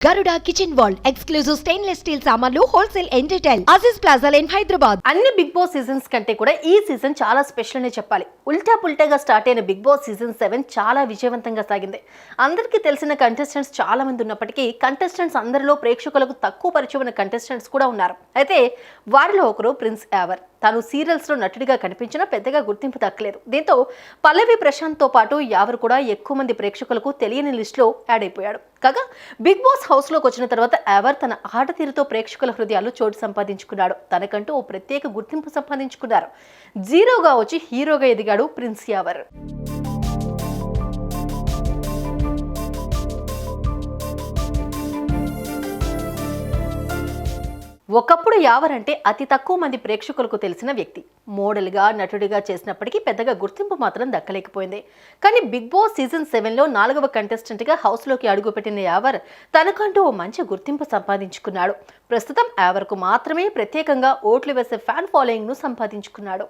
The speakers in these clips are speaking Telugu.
Garuda Kitchen World exclusive stainless steel సామాన్లు wholesale and retail Aziz plaza in Hyderabad. అన్ని బిగ్ బాస్ సీజన్స్ కంటే కూడా ఈ సీజన్ చాలా స్పెషల్ అనే చెప్పాలి. ఉల్టా పుల్టాగా స్టార్ట్ అయిన బిగ్ బాస్ సీజన్ 7 చాలా విజయవంతంగా సాగింది. అందరికీ తెలిసిన కంటెస్టెంట్స్ చాలా మంది ఉన్నప్పటికీ కంటెస్టెంట్స్ అందరిలో ప్రేక్షకులకు తక్కువ పరిచయం ఉన్న కంటెస్టెంట్స్ కూడా ఉన్నారు. అయితే వారిలో ఒకరు ప్రిన్స్ యావర్. తాను సీరియల్స్ లో నటుడిగా కనిపించినా పెద్దగా గుర్తింపు దక్కలేదు. దీంతో పల్లవి ప్రశాంత్ తో పాటు యావర్ కూడా ఎక్కువ మంది ప్రేక్షకులకు తెలియని లిస్ట్ లో యాడ్ అయిపోయాడు. కాగా బిగ్ బాస్ హౌస్ లోకి వచ్చిన తర్వాత యావర్ తన ఆట తీరుతో ప్రేక్షకుల హృదయాల్లో చోటు సంపాదించుకున్నాడు. తనకంటూ ఓ ప్రత్యేక గుర్తింపు సంపాదించుకున్నారు. జీరోగా వచ్చి హీరోగా ఎదిగాడు ప్రిన్స్ యావర్. ఒకప్పుడు యావర్ అంటే అతి తక్కువ మంది ప్రేక్షకులకు తెలిసిన వ్యక్తి. మోడల్గా నటుడిగా చేసినప్పటికీ పెద్దగా గుర్తింపు మాత్రం దక్కలేకపోయింది. కానీ బిగ్ బాస్ సీజన్ 7లో 4వ కంటెస్టెంట్గా హౌస్లోకి అడుగుపెట్టిన యావర్ తనకంటూ ఓ మంచి గుర్తింపు సంపాదించుకున్నాడు. ప్రస్తుతం యావర్కు మాత్రమే ప్రత్యేకంగా ఓట్లు వేసే ఫ్యాన్ ఫాలోయింగ్ను సంపాదించుకున్నాడు.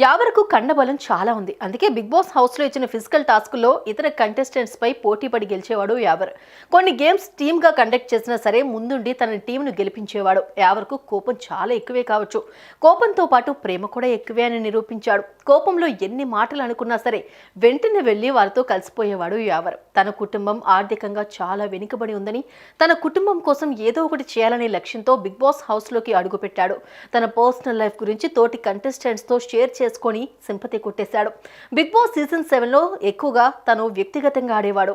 యావర్కు కండబలం చాలా ఉంది. అందుకే బిగ్ బాస్ హౌస్లో ఇచ్చిన ఫిజికల్ టాస్కుల్లో ఇతర కంటెస్టెంట్స్ పై పోటీపడి గెలిచేవాడు యావర్. కొన్ని గేమ్స్ టీమ్గా కండక్ట్ చేసినా సరే ముందుండి తన టీంను గెలిపించేవాడు. యావర్కు కోపం చాలా ఎక్కువే కావచ్చు. కోపంతో పాటు ప్రేమ కూడా ఎక్కువే అని నిరూపించాడు. కోపంలో ఎన్ని మాటలు అనుకున్నా సరే వెంటనే వెళ్ళి వారితో కలిసిపోయేవాడు యావర్. తన కుటుంబం ఆర్థికంగా చాలా వెనుకబడి ఉందని, తన కుటుంబం కోసం ఏదో ఒకటి చేయాలనే లక్ష్యంతో బిగ్ బాస్ హౌస్లోకి అడుగుపెట్టాడు. తన పర్సనల్ లైఫ్ గురించి తోటి కంటెస్టెంట్స్తో షేర్ చేసుకొని సింపతి కొట్టేశాడు. బిగ్ బాస్ సీజన్ 7లో ఎక్కువగా తను వ్యక్తిగతంగా ఆడేవాడు.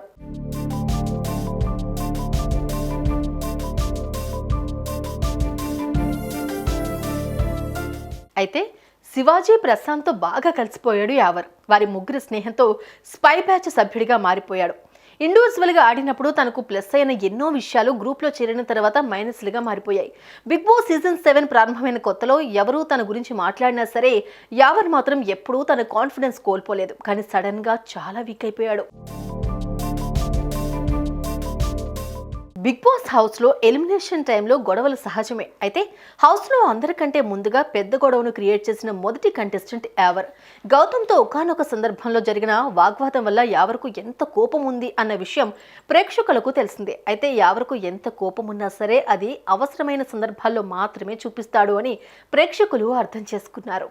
అయితే శివాజీ ప్రశాంత్తో బాగా కలిసిపోయాడు యావర్. వారి ముగ్గురి స్నేహంతో స్పై బ్యాచ్ సభ్యుడిగా మారిపోయాడు. ఇండివిజువల్గా ఆడినప్పుడు తనకు ప్లస్ అయిన ఎన్నో విషయాలు గ్రూప్లో చేరిన తర్వాత మైనస్లుగా మారిపోయాయి. బిగ్ బాస్ సీజన్ 7 ప్రారంభమైన కొత్తలో ఎవరూ తన గురించి మాట్లాడినా సరే యావర్ మాత్రం ఎప్పుడూ తన కాన్ఫిడెన్స్ కోల్పోలేదు. కానీ సడన్గా చాలా వీక్ అయిపోయాడు. బిగ్ బాస్ హౌస్లో ఎలిమినేషన్ టైంలో గొడవలు సహజమే. అయితే హౌస్లో అందరికంటే ముందుగా పెద్ద గొడవను క్రియేట్ చేసిన మొదటి కంటెస్టెంట్ యావర్. గౌతమ్తో ఒకానొక సందర్భంలో జరిగిన వాగ్వాదం వల్ల యావర్కు ఎంత కోపం ఉంది అన్న విషయం ప్రేక్షకులకు తెలిసిందే. అయితే యావర్కు ఎంత కోపం ఉన్నా సరే అది అవసరమైన సందర్భాల్లో మాత్రమే చూపిస్తాడు అని ప్రేక్షకులు అర్థం చేసుకున్నారు.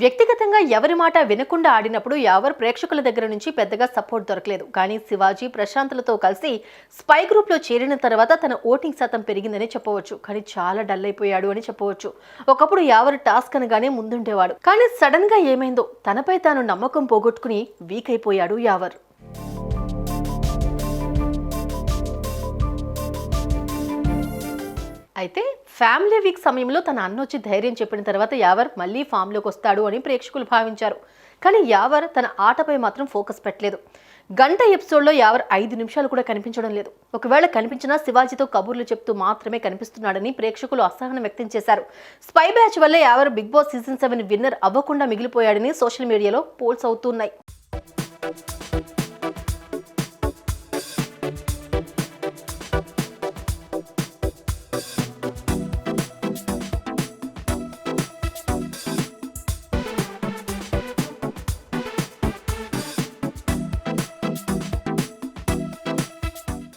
వ్యక్తిగతంగా ఎవరి మాట వినకుండా ఆడినప్పుడు యావర్ ప్రేక్షకుల దగ్గర నుంచి పెద్దగా సపోర్ట్ దొరకలేదు. కానీ శివాజీ ప్రశాంత్లతో కలిసి స్పై గ్రూప్లో చేరిన తర్వాత తన ఓటింగ్ శాతం పెరిగిందని చెప్పవచ్చు. కానీ చాలా డల్ అయిపోయాడు అని చెప్పవచ్చు. ఒకప్పుడు యావర్ టాస్క్ అనగానే ముందుండేవాడు. కానీ సడన్ గా ఏమైందో తనపై తాను నమ్మకం పోగొట్టుకుని వీక్ అయిపోయాడు యావర్. అయితే ఫ్యామిలీ వీక్ సమయంలో తన అన్నొచ్చి ధైర్యం చెప్పిన తర్వాత యావర్ మళ్ళీ ఫామ్లోకి వస్తాడు అని ప్రేక్షకులు భావించారు. కానీ యావర్ తన ఆటపై మాత్రం ఫోకస్ పెట్టలేదు. గంట ఎపిసోడ్లో యావర్ 5 నిమిషాలు కూడా కనిపించడం లేదు. ఒకవేళ కనిపించినా శివాజీతో కబుర్లు చెప్తూ మాత్రమే కనిపిస్తున్నాడని ప్రేక్షకులు అసహనం వ్యక్తం చేశారు. స్పై బ్యాచ్ వల్ల Yawar Bigg Boss season 7 winner అవ్వకుండా మిగిలిపోయాడని సోషల్ మీడియాలో పోల్స్ అవుతున్నాయి.